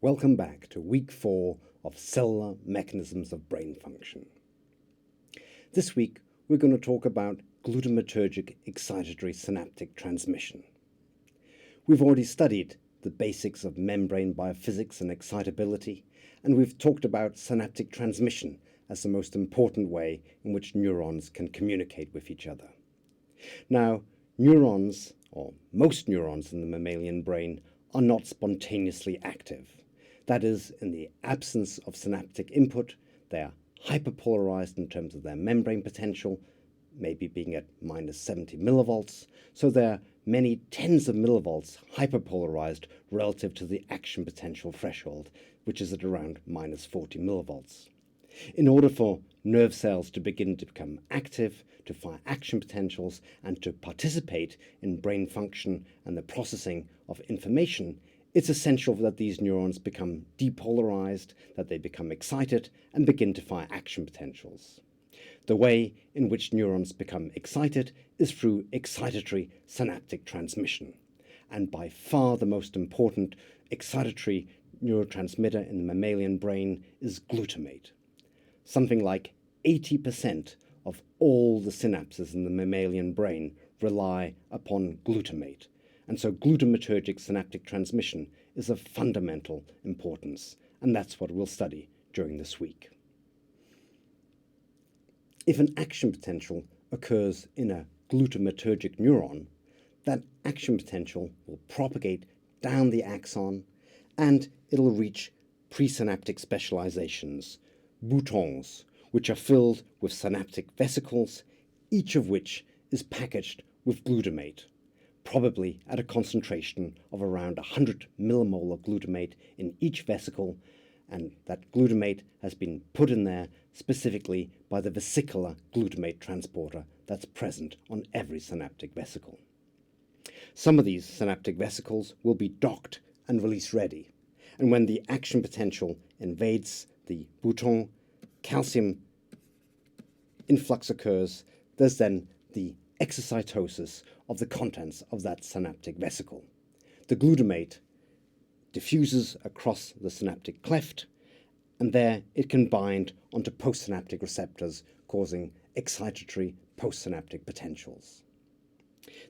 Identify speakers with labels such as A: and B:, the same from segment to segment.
A: Welcome back to week 4 of cellular mechanisms of brain function. This week we're going to talk about glutamatergic excitatory synaptic transmission. We've already studied the basics of membrane biophysics and excitability, and we've talked about synaptic transmission as the most important way in which neurons can communicate with each other. Now, neurons, or most neurons in the mammalian brain, are not spontaneously active. That is, in the absence of synaptic input, they are hyperpolarized in terms of their membrane potential, maybe being at minus 70 millivolts, so they're many tens of millivolts hyperpolarized relative to the action potential threshold, which is at around minus 40 millivolts. In order for nerve cells to begin to become active, to fire action potentials, and to participate in brain function and the processing of information, it's essential that these neurons become depolarized, that they become excited and begin to fire action potentials. The way in which neurons become excited is through excitatory synaptic transmission. And by far the most important excitatory neurotransmitter in the mammalian brain is glutamate. Something like 80% of all the synapses in the mammalian brain rely upon glutamate. And so glutamatergic synaptic transmission is of fundamental importance, and that's what we'll study during this week. If an action potential occurs in a glutamatergic neuron, that action potential will propagate down the axon, and it'll reach presynaptic specializations, boutons, which are filled with synaptic vesicles, each of which is packaged with glutamate, probably at a concentration of around 100 millimolar glutamate in each vesicle, and that glutamate has been put in there specifically by the vesicular glutamate transporter that's present on every synaptic vesicle. Some of these synaptic vesicles will be docked and release ready, and when the action potential invades the bouton, calcium influx occurs. There's then the excitatosis of the contents of that synaptic vesicle. The glutamate diffuses across the synaptic cleft, and there it can bind onto postsynaptic receptors, causing excitatory postsynaptic potentials.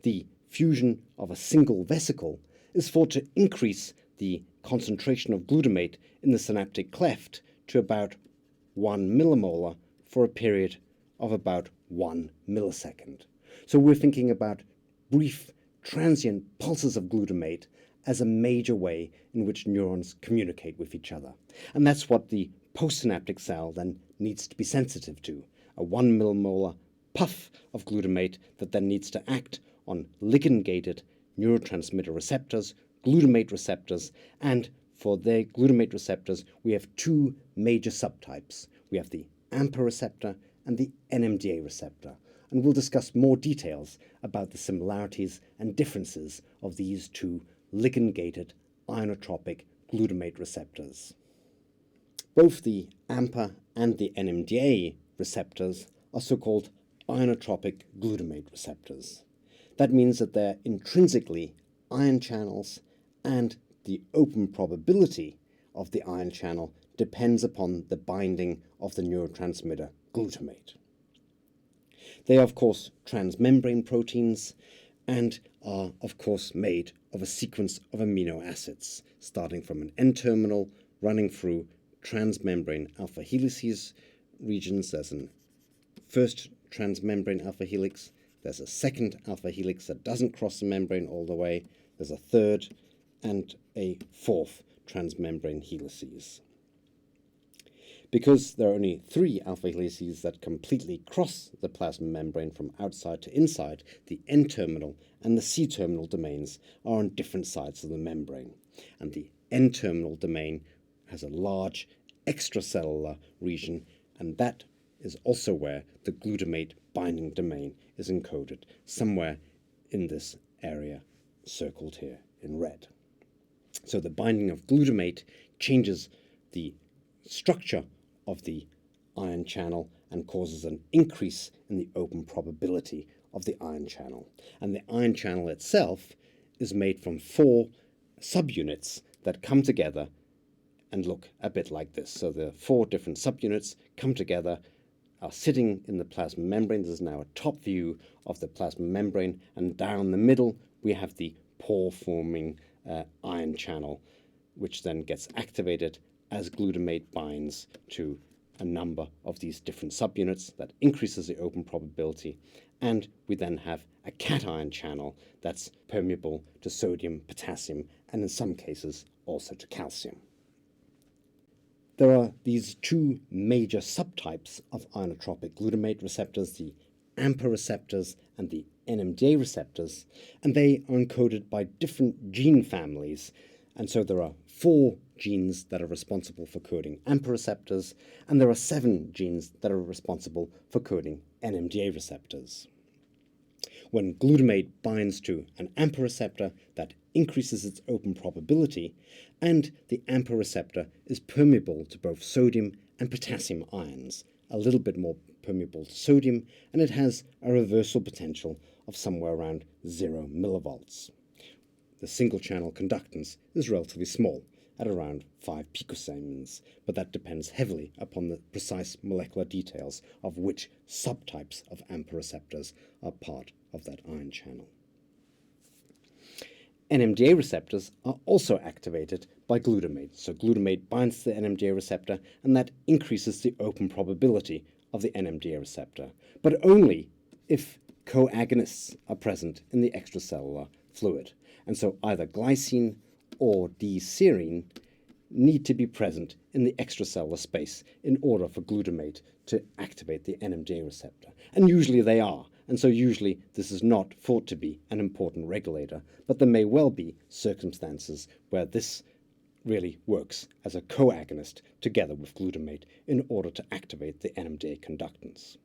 A: The fusion of a single vesicle is thought to increase the concentration of glutamate in the synaptic cleft to about 1 millimolar for a period of about 1 millisecond. So we're thinking about brief, transient pulses of glutamate as a major way in which neurons communicate with each other. And that's what the postsynaptic cell then needs to be sensitive to, a 1 millimolar puff of glutamate that then needs to act on ligand-gated neurotransmitter receptors, glutamate receptors, and for their glutamate receptors, we have two major subtypes. We have the AMPA receptor and the NMDA receptor, and we'll discuss more details about the similarities and differences of these two ligand-gated ionotropic glutamate receptors. Both the AMPA and the NMDA receptors are so-called ionotropic glutamate receptors. That means that they're intrinsically ion channels, and the open probability of the ion channel depends upon the binding of the neurotransmitter glutamate. They are, of course, transmembrane proteins and are, of course, made of a sequence of amino acids, starting from an N-terminal, running through transmembrane alpha helices regions. There's a first transmembrane alpha helix. There's a second alpha helix that doesn't cross the membrane all the way. There's a third and a fourth transmembrane helices. Because there are only 3 alpha helices that completely cross the plasma membrane from outside to inside, the N-terminal and the C-terminal domains are on different sides of the membrane. And the N-terminal domain has a large extracellular region, and that is also where the glutamate binding domain is encoded, somewhere in this area circled here in red. So the binding of glutamate changes the structure of the ion channel and causes an increase in the open probability of the ion channel. And the ion channel itself is made from 4 subunits that come together and look a bit like this. So the 4 different subunits come together, are sitting in the plasma membrane. This is now a top view of the plasma membrane, and down the middle we have the pore-forming ion channel, which then gets activated as glutamate binds to a number of these different subunits. That increases the open probability, and we then have a cation channel that's permeable to sodium, potassium, and in some cases also to calcium. There are these 2 major subtypes of ionotropic glutamate receptors, the AMPA receptors and the NMDA receptors, and they are encoded by different gene families. And so there are 4 genes that are responsible for coding AMPA receptors, and there are 7 genes that are responsible for coding NMDA receptors. When glutamate binds to an AMPA receptor, that increases its open probability, and the AMPA receptor is permeable to both sodium and potassium ions, a little bit more permeable to sodium, and it has a reversal potential of somewhere around 0 millivolts. The single-channel conductance is relatively small, at around 5 picosiemens, but that depends heavily upon the precise molecular details of which subtypes of AMPA receptors are part of that ion channel. NMDA receptors are also activated by glutamate. So glutamate binds to the NMDA receptor, and that increases the open probability of the NMDA receptor, but only if co-agonists are present in the extracellular fluid. And so either glycine or D-serine need to be present in the extracellular space in order for glutamate to activate the NMDA receptor. And usually they are. And so usually this is not thought to be an important regulator, but there may well be circumstances where this really works as a co-agonist together with glutamate in order to activate the NMDA conductance.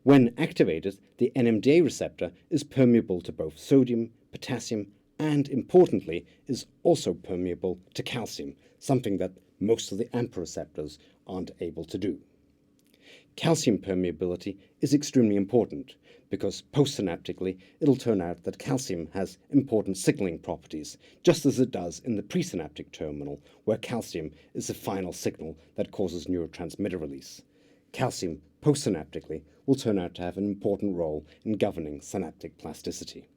A: When activated, the NMDA receptor is permeable to both sodium, potassium, and importantly, is also permeable to calcium, something that most of the AMPA receptors aren't able to do. Calcium permeability is extremely important because postsynaptically it'll turn out that calcium has important signaling properties, just as it does in the presynaptic terminal, where calcium is the final signal that causes neurotransmitter release. Calcium postsynaptically will turn out to have an important role in governing synaptic plasticity.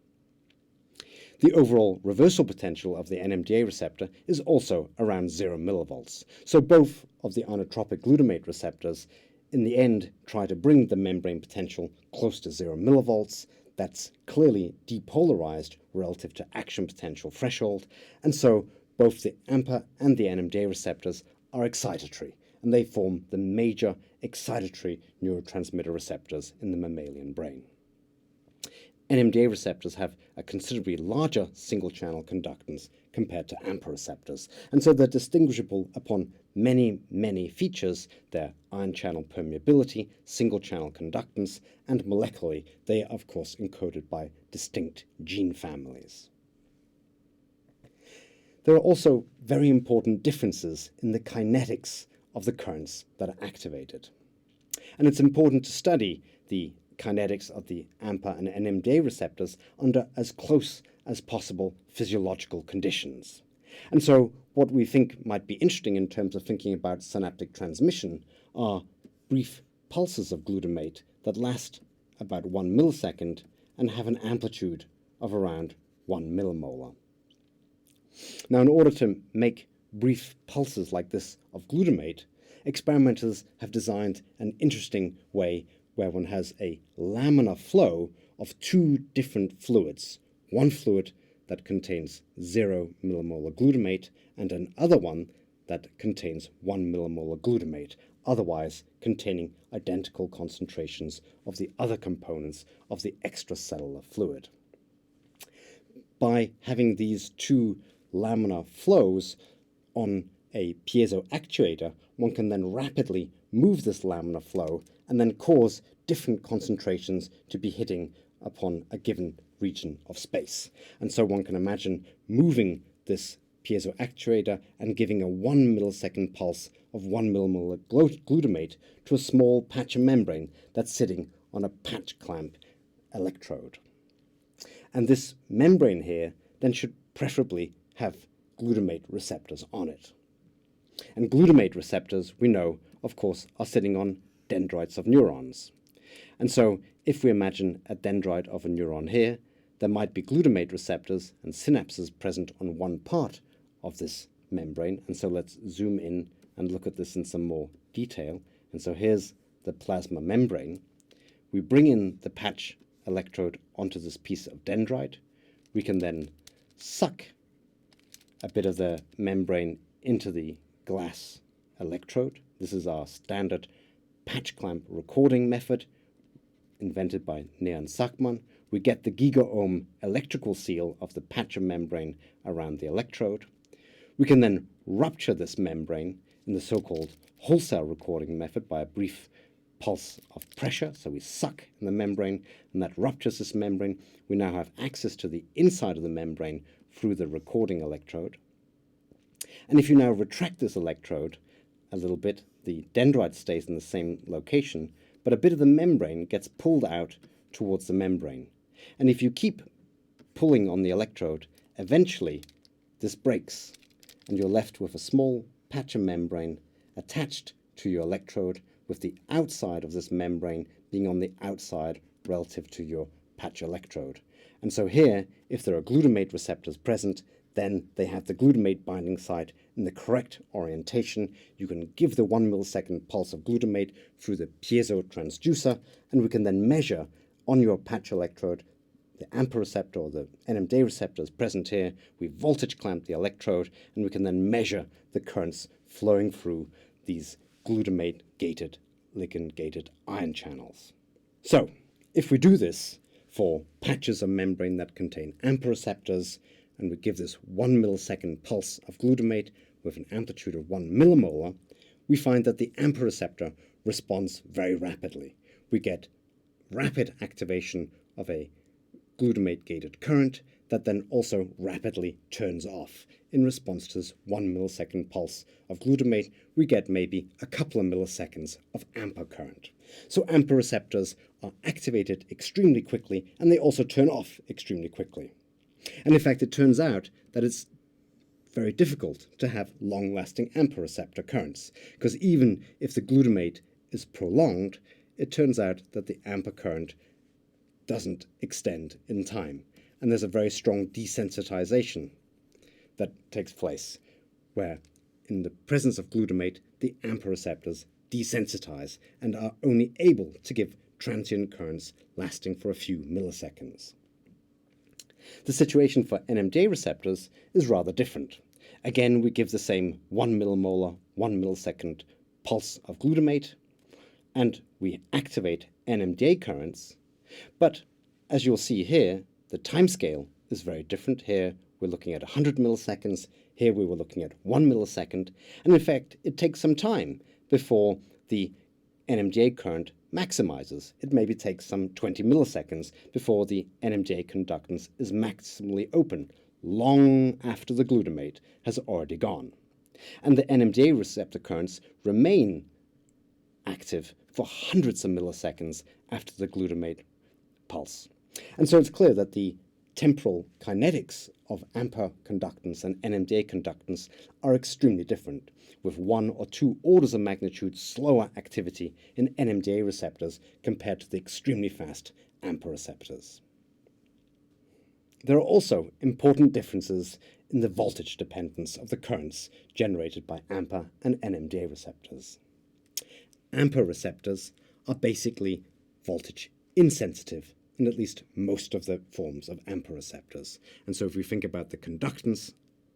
A: The overall reversal potential of the NMDA receptor is also around 0 millivolts. So both of the ionotropic glutamate receptors in the end try to bring the membrane potential close to 0 millivolts. That's clearly depolarized relative to action potential threshold. And so both the AMPA and the NMDA receptors are excitatory, and they form the major excitatory neurotransmitter receptors in the mammalian brain. NMDA receptors have a considerably larger single-channel conductance compared to AMPA receptors, and so they're distinguishable upon many, many features: their ion channel permeability, single-channel conductance, and molecularly, they are, of course, encoded by distinct gene families. There are also very important differences in the kinetics of the currents that are activated. And it's important to study the kinetics of the AMPA and NMDA receptors under as close as possible physiological conditions. And so what we think might be interesting in terms of thinking about synaptic transmission are brief pulses of glutamate that last about 1 millisecond and have an amplitude of around 1 millimolar. Now, in order to make brief pulses like this of glutamate, experimenters have designed an interesting way where one has a laminar flow of 2 different fluids, one fluid that contains 0 millimolar glutamate and another one that contains 1 millimolar glutamate, otherwise containing identical concentrations of the other components of the extracellular fluid. By having these 2 laminar flows on a piezo actuator, one can then rapidly move this laminar flow and then cause different concentrations to be hitting upon a given region of space. And so one can imagine moving this piezo actuator and giving a 1 millisecond pulse of 1 millimolar glutamate to a small patch of membrane that's sitting on a patch clamp electrode. And this membrane here then should preferably have glutamate receptors on it. And glutamate receptors, we know, of course, are sitting on dendrites of neurons. And so if we imagine a dendrite of a neuron here, there might be glutamate receptors and synapses present on one part of this membrane. And so let's zoom in and look at this in some more detail. And so here's the plasma membrane. We bring in the patch electrode onto this piece of dendrite. We can then suck a bit of the membrane into the glass electrode. This is our standard patch clamp recording method invented by Neer and Sackmann. We get the gigaohm electrical seal of the patch membrane around the electrode. We can then rupture this membrane in the so-called wholesale recording method by a brief pulse of pressure. So we suck in the membrane, and that ruptures this membrane. We now have access to the inside of the membrane through the recording electrode. And if you now retract this electrode a little bit, the dendrite stays in the same location, but a bit of the membrane gets pulled out towards the membrane. And if you keep pulling on the electrode, eventually this breaks, and you're left with a small patch of membrane attached to your electrode, with the outside of this membrane being on the outside relative to your patch electrode. And so here, if there are glutamate receptors present, then they have the glutamate binding site in the correct orientation. You can give the 1 millisecond pulse of glutamate through the piezo transducer, and we can then measure on your patch electrode the AMPA receptor or the NMDA receptors present here. We voltage clamp the electrode, and we can then measure the currents flowing through these glutamate-gated, ligand-gated ion channels. So, if we do this for patches of membrane that contain AMPA receptors, and we give this 1 millisecond pulse of glutamate with an amplitude of 1 millimolar, we find that the AMPA receptor responds very rapidly. We get rapid activation of a glutamate-gated current that then also rapidly turns off. In response to this 1 millisecond pulse of glutamate, we get maybe a couple of milliseconds of AMPA current. So AMPA receptors are activated extremely quickly, and they also turn off extremely quickly. And in fact, it turns out that it's very difficult to have long-lasting AMPA receptor currents, because even if the glutamate is prolonged, it turns out that the AMPA current doesn't extend in time. And there's a very strong desensitization that takes place, where in the presence of glutamate, the AMPA receptors desensitize and are only able to give transient currents lasting for a few milliseconds. The situation for NMDA receptors is rather different. Again, we give the same 1 millimolar, 1 millisecond pulse of glutamate, and we activate NMDA currents. But as you'll see here, the timescale is very different. Here we're looking at 100 milliseconds. Here we were looking at 1 millisecond. And in fact, it takes some time before the NMDA current maximizes. It maybe takes some 20 milliseconds before the NMDA conductance is maximally open, long after the glutamate has already gone. And the NMDA receptor currents remain active for hundreds of milliseconds after the glutamate pulse. And so it's clear that the temporal kinetics of AMPA conductance and NMDA conductance are extremely different, with 1 or 2 orders of magnitude slower activity in NMDA receptors compared to the extremely fast AMPA receptors. There are also important differences in the voltage dependence of the currents generated by AMPA and NMDA receptors. AMPA receptors are basically voltage insensitive in at least most of the forms of AMPA receptors. And so if we think about the conductance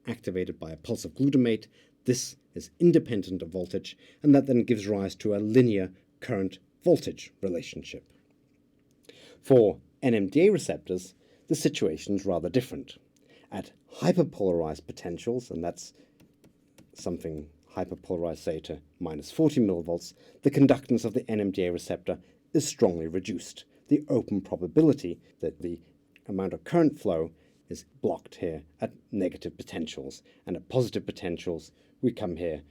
A: activated by a pulse of glutamate, this is independent of voltage, and that then gives rise to a linear current-voltage relationship. For NMDA receptors, the situation is rather different. At hyperpolarized potentials, and that's something hyperpolarized, say, to minus 40 millivolts, the conductance of the NMDA receptor is strongly reduced. The open probability that the amount of current flow is blocked here at negative potentials, and at positive potentials we come here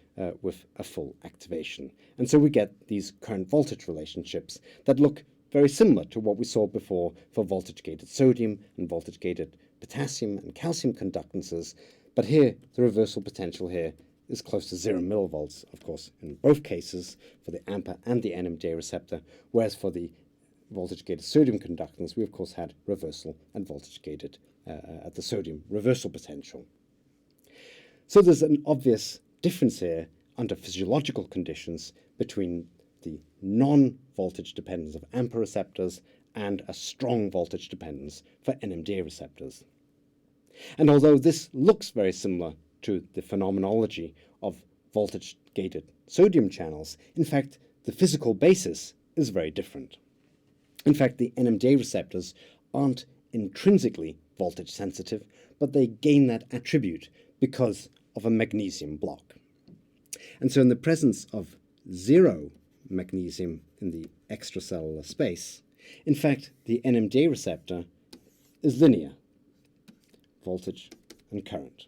A: with a full activation. And so we get these current-voltage relationships that look very similar to what we saw before for voltage-gated sodium and voltage-gated potassium and calcium conductances, but here the reversal potential here is close to 0 millivolts, of course, in both cases for the AMPA and the NMDA receptor, whereas for the voltage-gated sodium conductance, we of course had reversal and voltage-gated at the sodium reversal potential. So there's an obvious difference here under physiological conditions between the non-voltage dependence of AMPA receptors and a strong voltage dependence for NMDA receptors. And although this looks very similar to the phenomenology of voltage-gated sodium channels, in fact, the physical basis is very different. In fact, the NMDA receptors aren't intrinsically voltage sensitive, but they gain that attribute because of a magnesium block. And so in the presence of 0 magnesium in the extracellular space, in fact, the NMDA receptor is linear, voltage and current.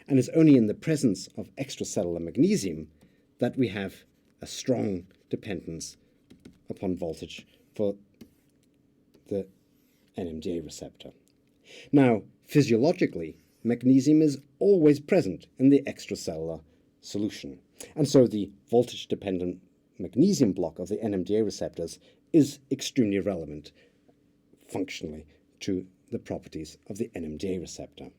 A: And it's only in the presence of extracellular magnesium that we have a strong dependence upon voltage for the NMDA receptor. Now, physiologically, magnesium is always present in the extracellular solution. And so the voltage-dependent magnesium block of the NMDA receptors is extremely relevant functionally to the properties of the NMDA receptor.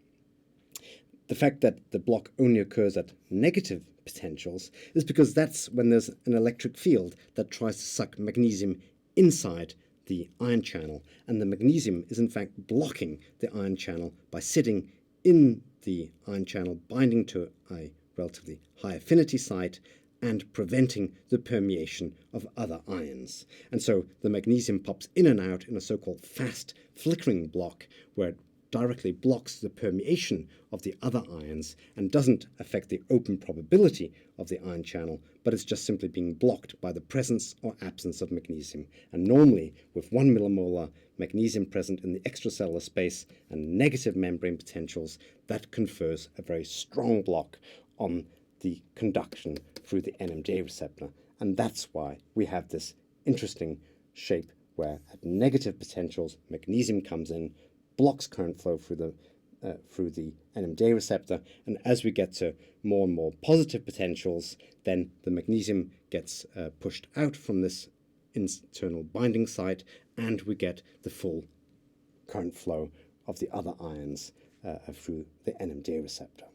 A: The fact that the block only occurs at negative potentials is because that's when there's an electric field that tries to suck magnesium inside the ion channel, and the magnesium is in fact blocking the ion channel by sitting in the ion channel, binding to a relatively high affinity site and preventing the permeation of other ions. And so the magnesium pops in and out in a so-called fast flickering block where it directly blocks the permeation of the other ions and doesn't affect the open probability of the ion channel, but it's just simply being blocked by the presence or absence of magnesium. And normally, with 1 millimolar magnesium present in the extracellular space and negative membrane potentials, that confers a very strong block on the conduction through the NMDA receptor. And that's why we have this interesting shape where at negative potentials, magnesium comes in, blocks current flow through the NMDA receptor, and as we get to more and more positive potentials, then the magnesium gets pushed out from this internal binding site, and we get the full current flow of the other ions through the NMDA receptor.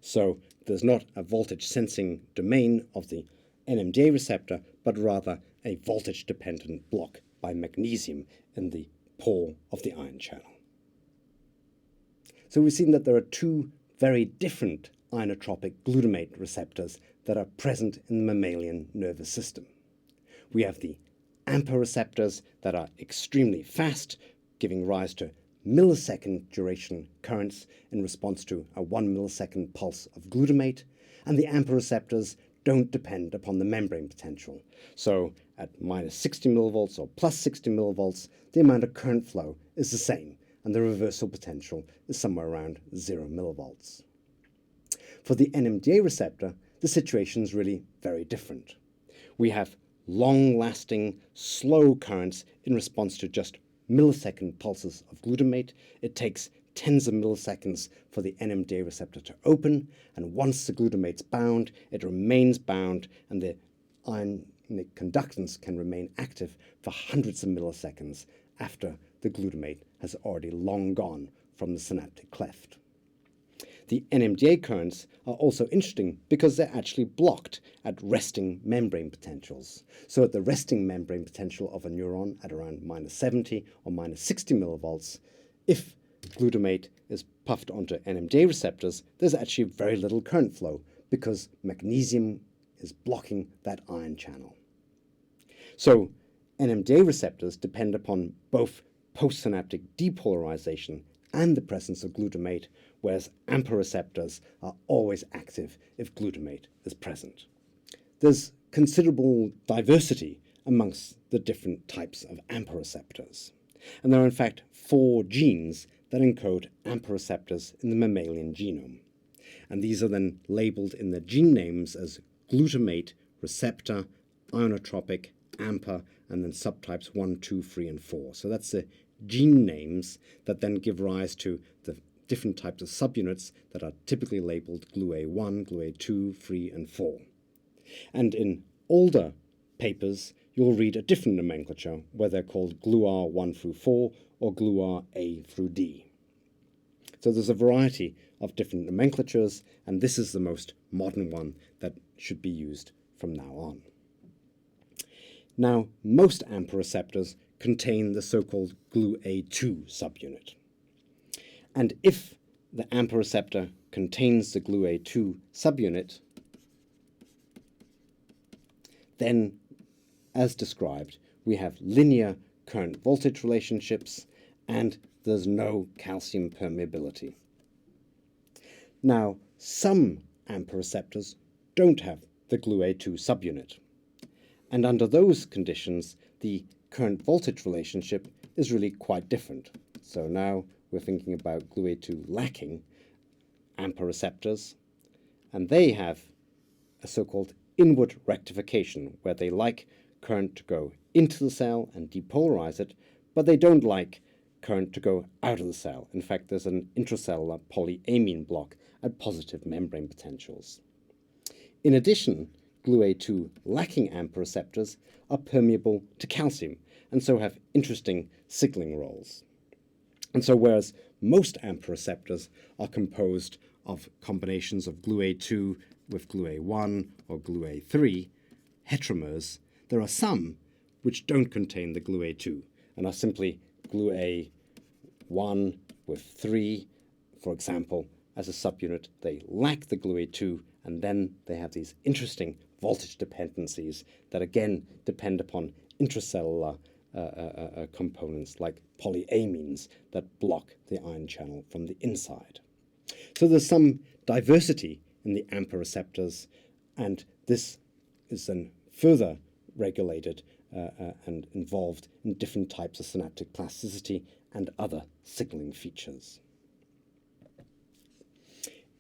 A: So there's not a voltage sensing domain of the NMDA receptor, but rather a voltage-dependent block by magnesium in the pore of the ion channel. So we've seen that there are two very different ionotropic glutamate receptors that are present in the mammalian nervous system. We have the AMPA receptors that are extremely fast, giving rise to millisecond duration currents in response to a 1 millisecond pulse of glutamate, and the AMPA receptors don't depend upon the membrane potential. So at minus 60 millivolts or plus 60 millivolts, the amount of current flow is the same, and the reversal potential is somewhere around 0 millivolts. For the NMDA receptor, the situation is really very different. We have long-lasting, slow currents in response to just millisecond pulses of glutamate. It takes tens of milliseconds for the NMDA receptor to open, and once the glutamate's bound, it remains bound, and the ionic conductance can remain active for hundreds of milliseconds after the glutamate has already long gone from the synaptic cleft. The NMDA currents are also interesting because they're actually blocked at resting membrane potentials. So at the resting membrane potential of a neuron at around minus 70 or minus 60 millivolts, if glutamate is puffed onto NMDA receptors, there's actually very little current flow because magnesium is blocking that ion channel. So NMDA receptors depend upon both postsynaptic depolarization and the presence of glutamate, whereas AMPA receptors are always active if glutamate is present. There's considerable diversity amongst the different types of AMPA receptors, and there are in fact 4 genes that encode AMPA receptors in the mammalian genome. And these are then labeled in the gene names as glutamate receptor, ionotropic, AMPA, and then subtypes 1, 2, 3, and 4. So that's the gene names that then give rise to the different types of subunits that are typically labeled GluA1, GluA2, 3, and 4. And in older papers, you'll read a different nomenclature, where they're called GluR 1 through 4 or GluR A through D. So there's a variety of different nomenclatures, and this is the most modern one that should be used from now on. Now, most AMPA receptors contain the so-called GluA2 subunit. And if the AMPA receptor contains the GluA2 subunit, then, as described, we have linear current-voltage relationships, and there's no calcium permeability. Now, some AMPA receptors don't have the GluA2 subunit, and under those conditions, the current-voltage relationship is really quite different. So now we're thinking about GluA2 lacking AMPA receptors, and they have a so-called inward rectification, where they like current to go into the cell and depolarize it, but they don't like current to go out of the cell. In fact, there's an intracellular polyamine block at positive membrane potentials. In addition, GluA2 lacking AMPA receptors are permeable to calcium and so have interesting signaling roles. And so whereas most AMPA receptors are composed of combinations of GluA2 with GluA1 or GluA3 heteromers, there are some which don't contain the GluA2 and are simply GluA1 with 3, for example. As a subunit, they lack the GluA2, and then they have these interesting voltage dependencies that again depend upon intracellular components like polyamines that block the ion channel from the inside. So there's some diversity in the AMPA receptors, and this is then further regulated and involved in different types of synaptic plasticity and other signaling features.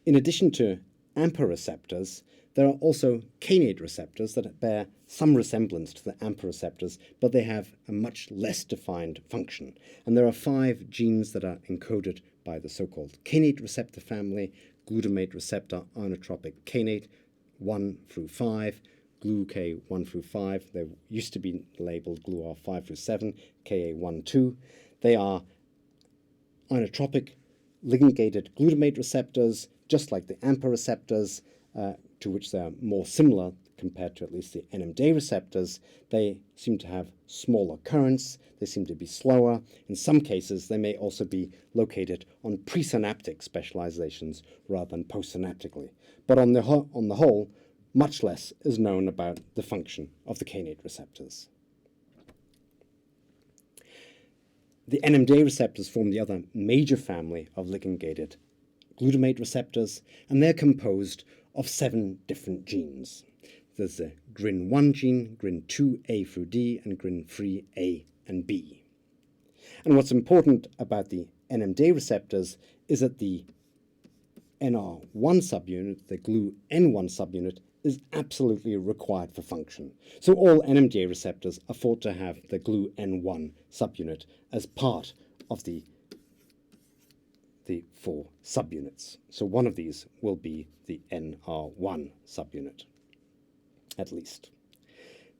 A: In addition to AMPA receptors, there are also Kainate receptors that bear some resemblance to the AMPA receptors, but they have a much less defined function. And there are 5 genes that are encoded by the so-called Kainate receptor family: glutamate receptor ionotropic kainate 1 through 5, GluK 1 through 5. They used to be labeled GluR 5 through 7, Ka1, 2. They are ionotropic ligand-gated glutamate receptors, just like the AMPA receptors, to which they are more similar compared to at least the NMDA receptors. They seem to have smaller currents. They seem to be slower. In some cases, they may also be located on presynaptic specializations rather than postsynaptically. But on the whole, much less is known about the function of the Kainate receptors. The NMDA receptors form the other major family of ligand-gated glutamate receptors, and they're composed of 7 different genes. There's the GRIN1 gene, GRIN2A through D, and GRIN3A and B. And what's important about the NMDA receptors is that the NR1 subunit, the GluN1 subunit, is absolutely required for function. So all NMDA receptors are thought to have the GluN1 subunit as part of the 4 subunits. So one of these will be the NR1 subunit, at least.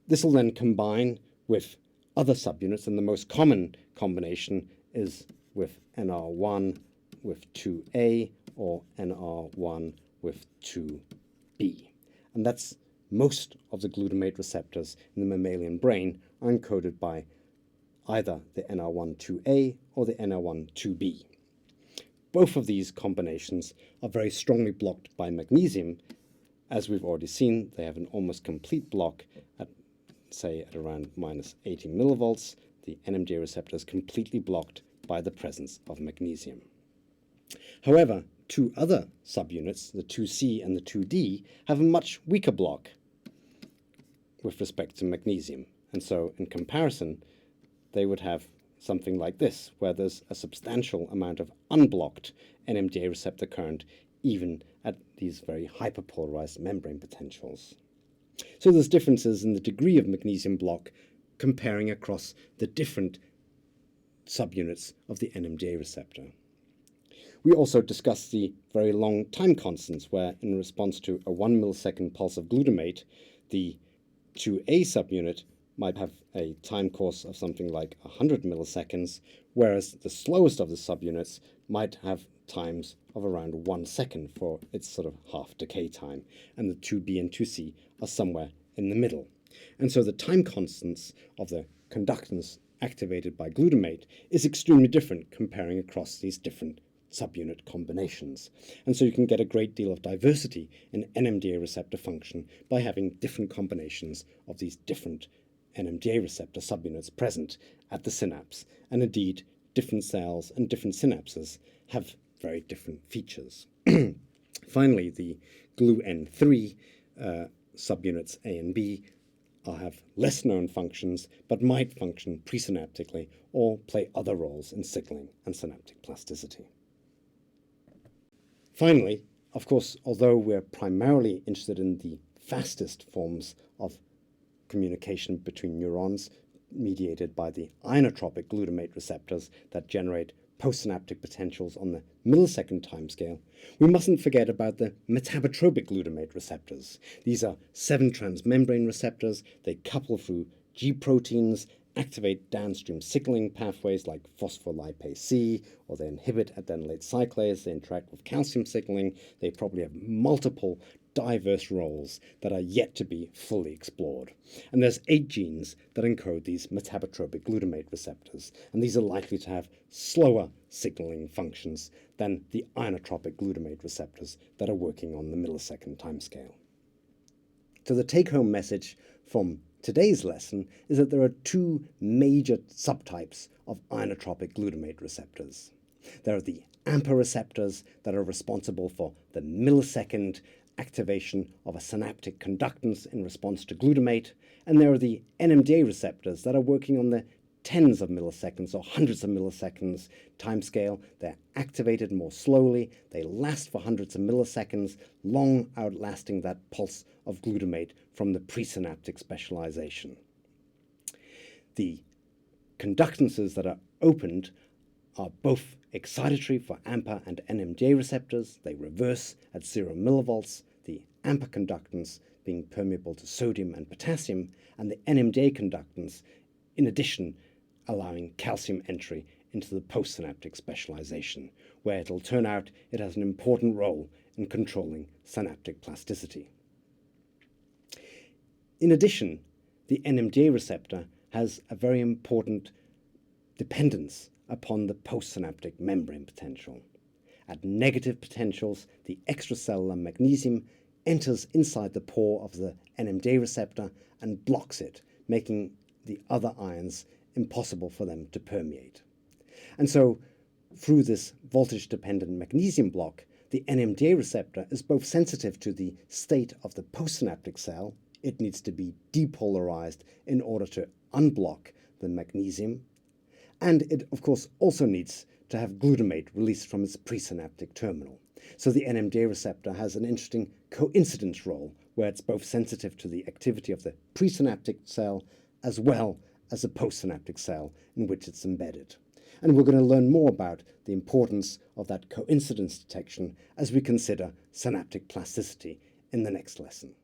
A: This will then combine with other subunits, and the most common combination is with NR1 with 2A or NR1 with 2B. And that's most of the glutamate receptors in the mammalian brain are encoded by either the NR1-2A or the NR1-2B. Both of these combinations are very strongly blocked by magnesium. As we've already seen, they have an almost complete block at, say, at around minus 80 millivolts. The NMDA receptor is completely blocked by the presence of magnesium. However, 2 other subunits, the 2C and the 2D, have a much weaker block with respect to magnesium. And so, in comparison, they would have something like this, where there's a substantial amount of unblocked NMDA receptor current, even at these very hyperpolarized membrane potentials. So there's differences in the degree of magnesium block comparing across the different subunits of the NMDA receptor. We also discussed the very long time constants, where in response to a 1 millisecond pulse of glutamate, the 2A subunit might have a time course of something like 100 milliseconds, whereas the slowest of the subunits might have times of around 1 second for its sort of half decay time, and the 2B and 2C are somewhere in the middle. And so the time constants of the conductance activated by glutamate is extremely different comparing across these different subunit combinations. And so you can get a great deal of diversity in NMDA receptor function by having different combinations of these different NMDA receptor subunits present at the synapse. And indeed, different cells and different synapses have very different features. Finally, the GluN3 subunits A and B have less known functions, but might function presynaptically or play other roles in signaling and synaptic plasticity. Finally, of course, although we're primarily interested in the fastest forms of communication between neurons mediated by the inotropic glutamate receptors that generate postsynaptic potentials on the millisecond timescale, we mustn't forget about the metabotropic glutamate receptors. These are 7 transmembrane receptors. They couple through G proteins, activate downstream signaling pathways like phospholipase C, or they inhibit adenylate cyclase. They interact with calcium signaling. They probably have multiple diverse roles that are yet to be fully explored. And there's 8 genes that encode these metabotropic glutamate receptors, and these are likely to have slower signaling functions than the inotropic glutamate receptors that are working on the millisecond timescale. So the take-home message from today's lesson is that there are 2 major subtypes of inotropic glutamate receptors. There are the AMPA receptors that are responsible for the millisecond activation of a synaptic conductance in response to glutamate, and there are the NMDA receptors that are working on the tens of milliseconds or hundreds of milliseconds timescale. They're activated more slowly, they last for hundreds of milliseconds, long outlasting that pulse of glutamate from the presynaptic specialization. The conductances that are opened are both excitatory for AMPA and NMDA receptors. They reverse at 0 millivolts, the AMPA conductance being permeable to sodium and potassium, and the NMDA conductance, in addition, allowing calcium entry into the postsynaptic specialization, where it'll turn out it has an important role in controlling synaptic plasticity. In addition, the NMDA receptor has a very important dependence upon the postsynaptic membrane potential. At negative potentials, the extracellular magnesium enters inside the pore of the NMDA receptor and blocks it, making the other ions impossible for them to permeate. And so, through this voltage-dependent magnesium block, the NMDA receptor is both sensitive to the state of the postsynaptic cell. It needs to be depolarized in order to unblock the magnesium. And it, of course, also needs to have glutamate released from its presynaptic terminal. So the NMDA receptor has an interesting coincidence role, where it's both sensitive to the activity of the presynaptic cell as well as the postsynaptic cell in which it's embedded. And we're going to learn more about the importance of that coincidence detection as we consider synaptic plasticity in the next lesson.